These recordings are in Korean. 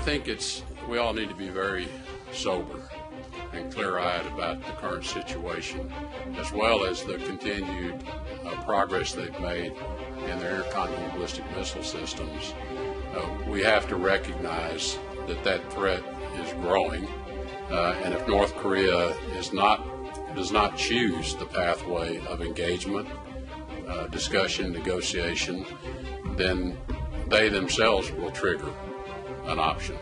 think we all need to be very sober and clear-eyed about the current situation, as well as the continued progress they've made in their intercontinental ballistic missile systems. We have to recognize that threat is growing, and if North Korea does not choose the pathway of engagement, discussion, negotiation, then they themselves will trigger an option.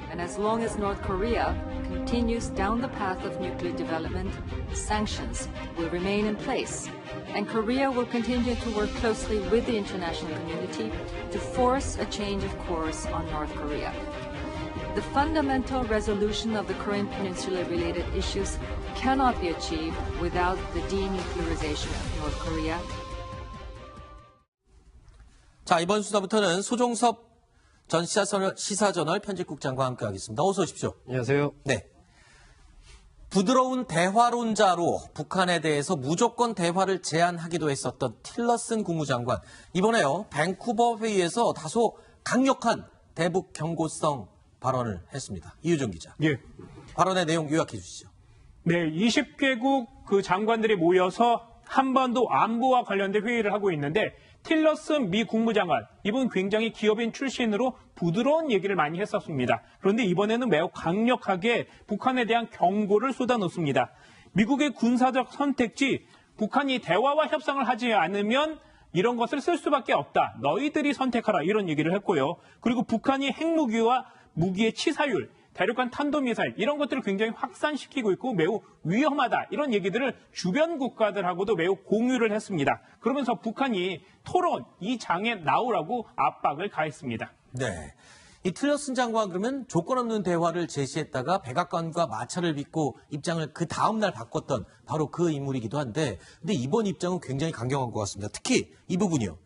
And as long as North Korea continues down the path of nuclear development, sanctions will remain in place, and Korea will continue to work closely with the international community to force a change of course on North Korea. The fundamental resolution of the Korean Peninsula-related issues cannot be achieved without the denuclearization of North Korea. 자, 이번 수사부터는 소종섭 전 시사저널 편집국장과 함께하겠습니다. 어서 오십시오. 안녕하세요. 네. 부드러운 대화론자로 북한에 대해서 무조건 대화를 제안하기도 했었던 틸러슨 국무장관. 이번에요, 밴쿠버 회의에서 다소 강력한 대북 경고성 발언을 했습니다. 이유정 기자. 예. 발언의 내용 요약해 주시죠. 네, 20개국 그 장관들이 모여서 한반도 안보와 관련된 회의를 하고 있는데 틸러슨 미 국무장관, 이분 굉장히 기업인 출신으로 부드러운 얘기를 많이 했었습니다. 그런데 이번에는 매우 강력하게 북한에 대한 경고를 쏟아놓습니다. 미국의 군사적 선택지, 북한이 대화와 협상을 하지 않으면 이런 것을 쓸 수밖에 없다. 너희들이 선택하라. 이런 얘기를 했고요. 그리고 북한이 핵무기와 무기의 치사율, 대륙간 탄도미사일 이런 것들을 굉장히 확산시키고 있고 매우 위험하다. 이런 얘기들을 주변 국가들하고도 매우 공유를 했습니다. 그러면서 북한이 토론, 이 장에 나오라고 압박을 가했습니다. 네. 이 틸러슨 장관 그러면 조건 없는 대화를 제시했다가 백악관과 마찰을 빚고 입장을 그 다음날 바꿨던 바로 그 인물이기도 한데 근데 이번 입장은 굉장히 강경한 것 같습니다. 특히 이 부분이요.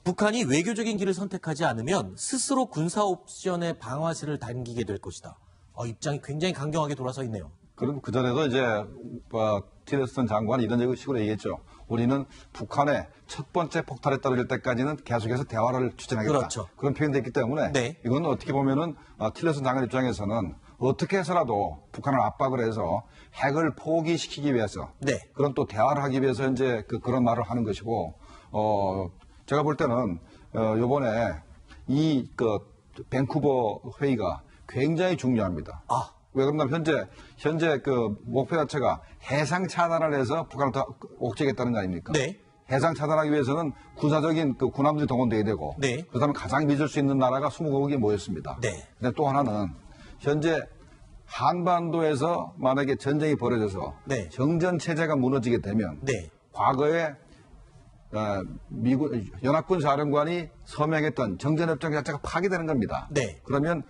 북한이 외교적인 길을 선택하지 않으면 스스로 군사 옵션의 방아쇠를 당기게 될 것이다. 입장이 굉장히 강경하게 돌아서 있네요. 그럼 그전에도 이제 틸러슨 장관이 이런 식으로 얘기했죠. 우리는 북한의 첫 번째 폭탄에 떨어질 때까지는 계속해서 대화를 추진하겠다. 그렇죠. 그런 표현이 됐기 때문에 네. 이건 어떻게 보면은 틸러슨 장관 입장에서는 어떻게 해서라도 북한을 압박을 해서 핵을 포기시키기 위해서 네. 그런 또 대화를 하기 위해서 이제 그런 말을 하는 것이고 제가 볼 때는 이번에 이 밴쿠버 회의가 굉장히 중요합니다. 왜 그러냐면 현재 그 목표 자체가 해상 차단을 해서 북한을 더 옥죄겠다는 거 아닙니까? 네. 해상 차단하기 위해서는 군사적인 그 군함들이 동원돼야 되고, 네. 그다음에 가장 믿을 수 있는 나라가 20개국이 모였습니다. 네. 근데 또 하나는 현재 한반도에서 만약에 전쟁이 벌어져서 네. 정전 체제가 무너지게 되면 네. 과거에 미국 연합군 사령관이 서명했던 정전협정 자체가 파기되는 겁니다. 네. 그러면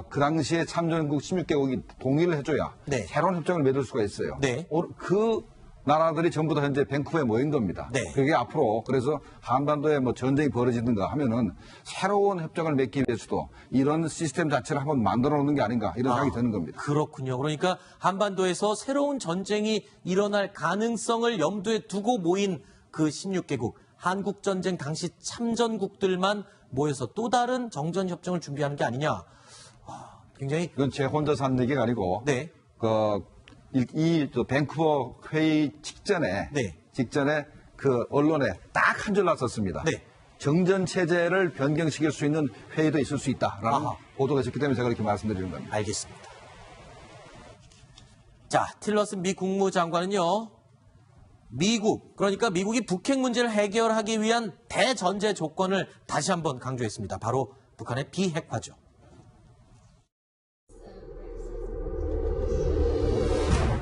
그 당시에 참전국 16개국이 동의를 해줘야 네. 새로운 협정을 맺을 수가 있어요. 네. 그 나라들이 전부 다 현재 밴쿠버에 모인 겁니다. 네. 그게 앞으로 그래서 한반도에 뭐 전쟁이 벌어지든가 하면은 새로운 협정을 맺기 위해서도 이런 시스템 자체를 한번 만들어 놓는 게 아닌가 이런 생각이 드는 겁니다. 그렇군요. 그러니까 한반도에서 새로운 전쟁이 일어날 가능성을 염두에 두고 모인 그 16개국, 한국전쟁 당시 참전국들만 모여서 또 다른 정전협정을 준비하는 게 아니냐. 굉장히. 이건 제 혼자서 한 얘기가 아니고, 네. 이 밴쿠버 회의 직전에 그 언론에 딱 한 줄 났었습니다. 네. 정전 체제를 변경시킬 수 있는 회의도 있을 수 있다라는 보도가 있었기 때문에 제가 이렇게 말씀드리는 겁니다. 알겠습니다. 자, 틸러슨 미 국무장관은요. 미국, 그러니까 미국이 북핵 문제를 해결하기 위한 대전제 조건을 다시 한번 강조했습니다. 바로 북한의 비핵화죠.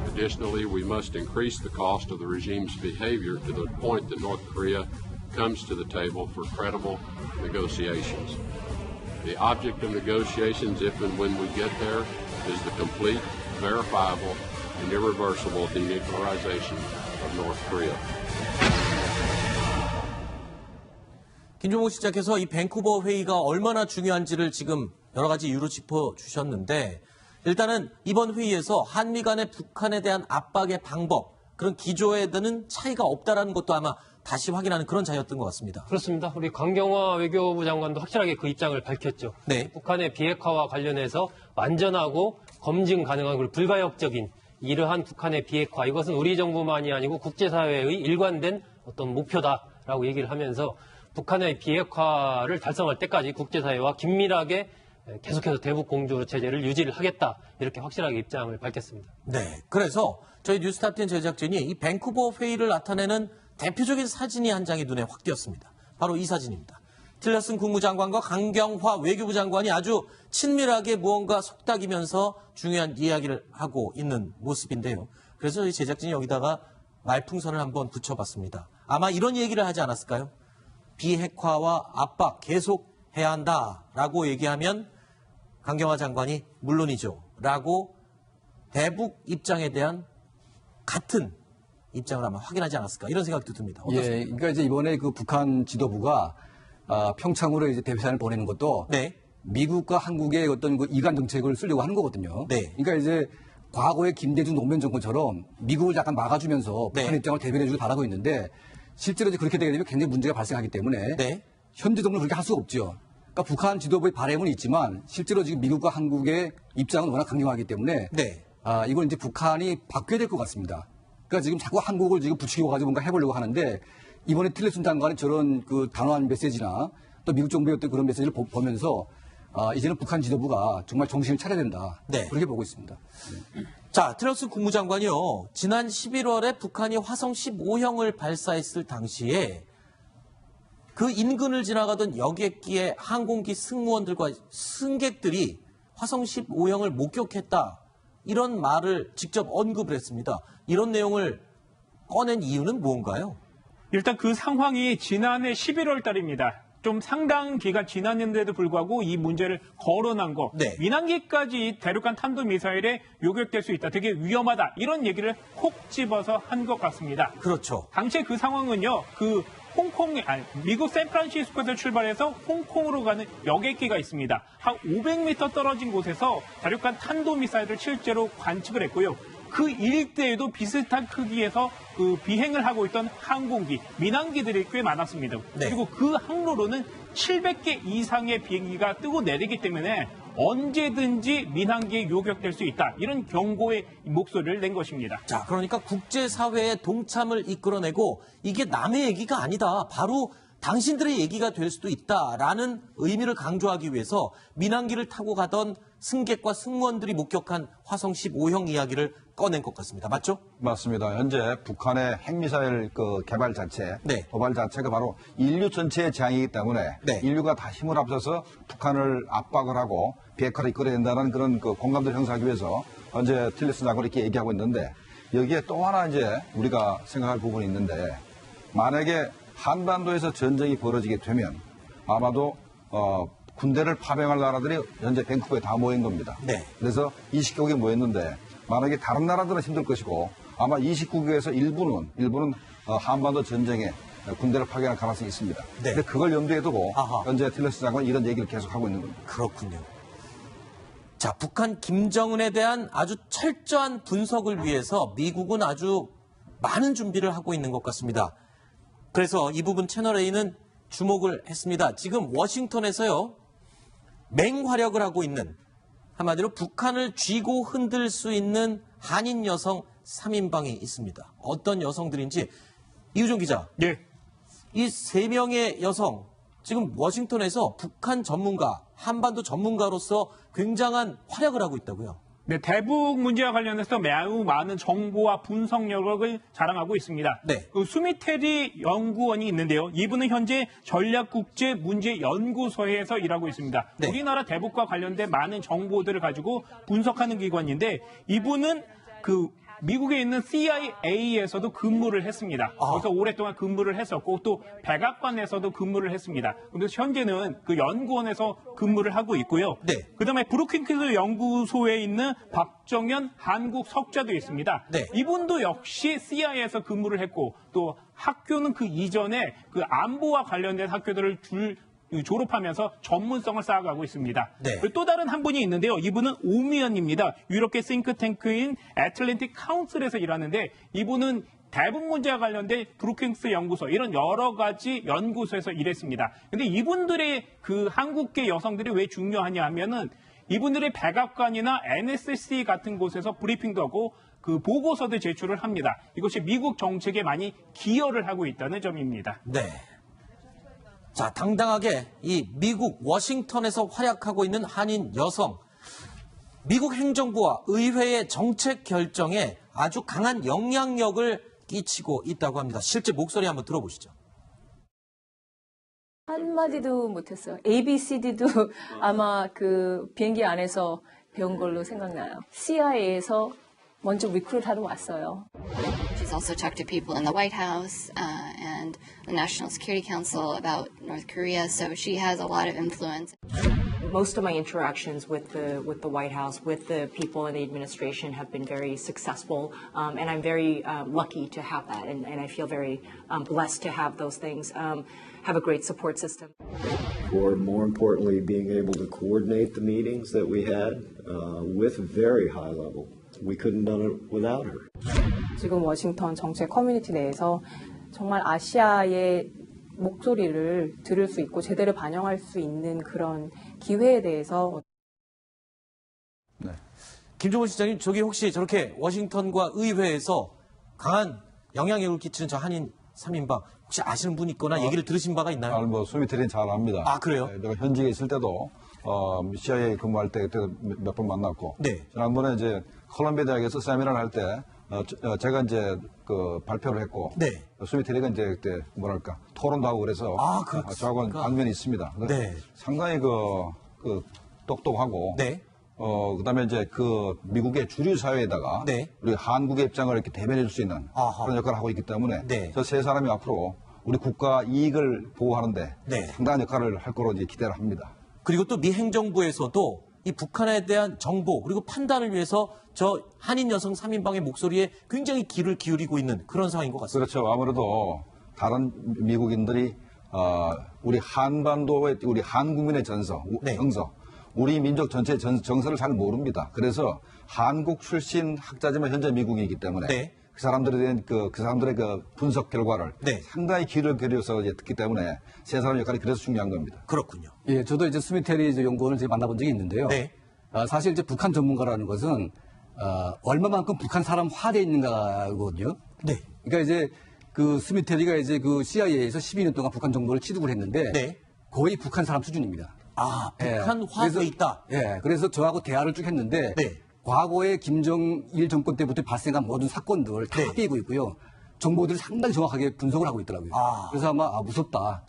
Additionally, we must increase the cost of the regime's behavior to the point that North Korea comes to the table for credible negotiations. The object of negotiations, if and when we get there, is the complete, verifiable, and irreversible denuclearization of North Korea. 김종국 시작해서 이 밴쿠버 회의가 얼마나 중요한지를 지금 여러 가지 이유로 짚어주셨는데 일단은 이번 회의에서 한미 간의 북한에 대한 압박의 방법, 그런 기조에 드는 차이가 없다라는 것도 아마 다시 확인하는 그런 자리였던 것 같습니다. 그렇습니다. 우리 강경화 외교부 장관도 확실하게 그 입장을 밝혔죠. 네. 북한의 비핵화와 관련해서 완전하고 검증 가능한 그리고 불가역적인 이러한 북한의 비핵화, 이것은 우리 정부만이 아니고 국제사회의 일관된 어떤 목표다라고 얘기를 하면서 북한의 비핵화를 달성할 때까지 국제사회와 긴밀하게 계속해서 대북 공조 체제를 유지를 하겠다, 이렇게 확실하게 입장을 밝혔습니다. 네. 그래서 저희 뉴스탑10 제작진이 이 밴쿠버 회의를 나타내는 대표적인 사진이 한 장이 눈에 확 띄었습니다. 바로 이 사진입니다. 틸러슨 국무장관과 강경화 외교부 장관이 아주 친밀하게 무언가 속닥이면서 중요한 이야기를 하고 있는 모습인데요. 그래서 저희 제작진이 여기다가 말풍선을 한번 붙여봤습니다. 아마 이런 얘기를 하지 않았을까요? 비핵화와 압박 계속해야 한다라고 얘기하면 강경화 장관이 물론이죠 라고 대북 입장에 대한 같은 입장을 아마 확인하지 않았을까, 이런 생각도 듭니다. 어떠세요? 예, 그러니까 이제 이번에 그 북한 지도부가 평창으로 이제 대표단을 보내는 것도 네. 미국과 한국의 어떤 그 이간 정책을 쓰려고 하는 거거든요. 네. 그러니까 이제 과거의 김대중 노무현 정권처럼 미국을 약간 막아주면서 네. 북한 입장을 대변해주길 바라고 있는데, 실제로 이제 그렇게 되게 되면 굉장히 문제가 발생하기 때문에 네. 현재 정부는 그렇게 할 수가 없죠. 그러니까 북한 지도부의 바람은 있지만 실제로 지금 미국과 한국의 입장은 워낙 강경하기 때문에 네. 이건 이제 북한이 바뀌어야 될 것 같습니다. 그러니까 지금 자꾸 한국을 지금 부추기고 가지고 뭔가 해보려고 하는데, 이번에 틸러슨 장관의 저런 그 단호한 메시지나 또 미국 정부의 어떤 그런 메시지를 보면서 이제는 북한 지도부가 정말 정신을 차려야 된다. 네. 그렇게 보고 있습니다. 자, 틸러슨 국무장관이요. 지난 11월에 북한이 화성 15형을 발사했을 당시에 그 인근을 지나가던 여객기의 항공기 승무원들과 승객들이 화성 15형을 목격했다, 이런 말을 직접 언급을 했습니다. 이런 내용을 꺼낸 이유는 뭔가요? 일단 그 상황이 지난해 11월 달입니다. 좀 상당 기간 지났는데도 불구하고 이 문제를 거론한 거, 네. 민항기까지 대륙간 탄도미사일에 요격될 수 있다, 되게 위험하다, 이런 얘기를 콕 집어서 한 것 같습니다. 그렇죠. 당시에 그 상황은요, 미국 샌프란시스코에서 출발해서 홍콩으로 가는 여객기가 있습니다. 한 500m 떨어진 곳에서 대륙간 탄도미사일을 실제로 관측을 했고요. 그 일대에도 비슷한 크기에서 그 비행을 하고 있던 항공기, 민항기들이 꽤 많았습니다. 네. 그리고 그 항로로는 700개 이상의 비행기가 뜨고 내리기 때문에 언제든지 민항기에 요격될 수 있다, 이런 경고의 목소리를 낸 것입니다. 자, 그러니까 국제사회의 동참을 이끌어내고 이게 남의 얘기가 아니다, 바로 당신들의 얘기가 될 수도 있다라는 의미를 강조하기 위해서 민항기를 타고 가던 승객과 승무원들이 목격한 화성 15형 이야기를 꺼낸 것 같습니다. 맞죠? 맞습니다. 현재 북한의 핵미사일 그 개발 자체, 네. 도발 자체가 바로 인류 전체의 재앙이기 때문에 네. 인류가 다 힘을 합쳐서 북한을 압박을 하고 비핵화를 이끌어야 된다는 그런 그 공감대를 형성하기 위해서 현재 틸러슨 장관이 이렇게 얘기하고 있는데, 여기에 또 하나 이제 우리가 생각할 부분이 있는데, 만약에 한반도에서 전쟁이 벌어지게 되면 아마도 군대를 파병할 나라들이 현재 밴쿠버에 다 모인 겁니다. 네. 그래서 20개국이 모였는데, 만약에 다른 나라들은 힘들 것이고 아마 29개국에서 일부는 한반도 전쟁에 군대를 파견할 가능성이 있습니다. 네. 근데 그걸 염두에 두고 아하. 현재 틸러슨 장관은 이런 얘기를 계속하고 있는 겁니다. 그렇군요. 자, 북한 김정은에 대한 아주 철저한 분석을 위해서 미국은 아주 많은 준비를 하고 있는 것 같습니다. 그래서 이 부분 채널A는 주목을 했습니다. 지금 워싱턴에서요, 맹활약을 하고 있는, 한마디로 북한을 쥐고 흔들 수 있는 한인 여성 3인방이 있습니다. 어떤 여성들인지 이우종 기자, 예. 이 3명의 여성, 지금 워싱턴에서 북한 전문가, 한반도 전문가로서 굉장한 활약을 하고 있다고요. 네, 대북 문제와 관련해서 매우 많은 정보와 분석력을 자랑하고 있습니다. 네. 그 수미테리 연구원이 있는데요. 이분은 현재 전략국제문제연구소에서 일하고 있습니다. 네. 우리나라 대북과 관련된 많은 정보들을 가지고 분석하는 기관인데, 이분은 그 미국에 있는 CIA에서도 근무를 했습니다. 거기서 오랫동안 근무를 했었고 또 백악관에서도 근무를 했습니다. 그래서 현재는 그 연구원에서 근무를 하고 있고요. 네. 그다음에 브루킹키즈 연구소에 있는 박정현 한국 석좌도 있습니다. 네. 이분도 역시 CIA에서 근무를 했고, 또 학교는 그 이전에 그 안보와 관련된 학교들을 졸업하면서 전문성을 쌓아가고 있습니다. 네. 그리고 또 다른 한 분이 있는데요. 이분은 오미연입니다. 유럽계 싱크탱크인 애틀랜틱 카운슬에서 일하는데 이분은 대북 문제와 관련된 브루킹스 연구소 이런 여러 가지 연구소에서 일했습니다. 근데 이분들의 그 한국계 여성들이 왜 중요하냐 하면은 이분들의 백악관이나 NSC 같은 곳에서 브리핑도 하고 그 보고서도 제출을 합니다. 이것이 미국 정책에 많이 기여를 하고 있다는 점입니다. 네. 자, 당당하게 이 미국 워싱턴에서 활약하고 있는 한인 여성. 미국 행정부와 의회의 정책 결정에 아주 강한 영향력을 끼치고 있다고 합니다. 실제 목소리 한번 들어보시죠. 한마디도 못했어요. ABCD도 아마 그 비행기 안에서 배운 걸로 생각나요. CIA에서 먼저 리크루트하러 왔어요. She's also talked to people in the White House and the National Security Council about North Korea, so she has a lot of influence. Most of my interactions with the White House, with the people in the administration, have been very successful, and I'm very lucky to have that, and I feel very blessed to have those things. Have a great support system. Or more importantly, being able to coordinate the meetings that we had with very high level. We couldn't done it without her. 지금 워싱턴 정책 커뮤니티 내에서 정말 아시아의 목소리를 들을 수 있고 제대로 반영할 수 있는 그런 기회에 대해서 네. 김종원 시장님, 저기 혹시 저렇게 워싱턴과 의회에서 강한 영향력을 끼치는 저 한인 3인방 혹시 아시는 분 있거나 얘기를 들으신 바가 있나요? 뭐 수미테리는 잘 압니다. 아, 그래요? 네, 내가 현직에 있을 때도 CIA 근무할 때 그때 몇 번 만났고, 네. 지난번에 이제 콜롬비아 대학에서 세미나를 할 때 제가 이제 그 발표를 했고, 네. 수미테리가 이제 그때 뭐랄까 토론도 하고 그래서 저하고는 방면이 있습니다. 네. 상당히 그 똑똑하고, 네. 그다음에 이제 그 미국의 주류 사회에다가 네. 우리 한국의 입장을 이렇게 대변해 줄 수 있는 아하. 그런 역할을 하고 있기 때문에 네. 저 세 사람이 앞으로 우리 국가 이익을 보호하는데 네. 상당한 역할을 할 거로 이제 기대를 합니다. 그리고 또 미 행정부에서도 이 북한에 대한 정보 그리고 판단을 위해서 저 한인 여성 3인방의 목소리에 굉장히 귀를 기울이고 있는 그런 상황인 것 같습니다. 그렇죠. 아무래도 다른 미국인들이 우리 한반도의 우리 한국민의 정서, 우리 민족 전체의 정서를 잘 모릅니다. 그래서 한국 출신 학자지만 현재 미국이기 때문에 네. 그 사람들에 대한 그 사람들의 그 분석 결과를 네. 상당히 귀를 기울여서 이제 듣기 때문에 세 사람 역할이 그래서 중요한 겁니다. 그렇군요. 예, 저도 이제 스미테리 연구원을 제가 만나본 적이 있는데요. 네. 사실 이제 북한 전문가라는 것은 얼마만큼 북한 사람화되어 있는가거든요. 네. 그러니까 이제 그 스미테리가 이제 그 CIA에서 12년 동안 북한 정보를 취득을 했는데 네. 거의 북한 사람 수준입니다. 아, 북한화돼 있다. 예, 그래서 저하고 대화를 쭉 했는데 네. 과거에 김정일 정권 때부터 발생한 모든 사건들 다 빼고 있고요. 정보들을 상당히 정확하게 분석을 하고 있더라고요. 그래서 아마 무섭다.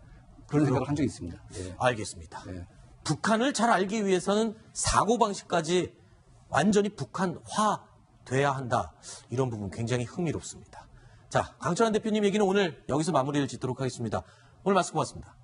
그런 생각을 한 적이 있습니다. 예. 알겠습니다. 예. 북한을 잘 알기 위해서는 사고방식까지 완전히 북한화돼야 한다. 이런 부분 굉장히 흥미롭습니다. 자, 강철한 대표님 얘기는 오늘 여기서 마무리를 짓도록 하겠습니다. 오늘 말씀 고맙습니다.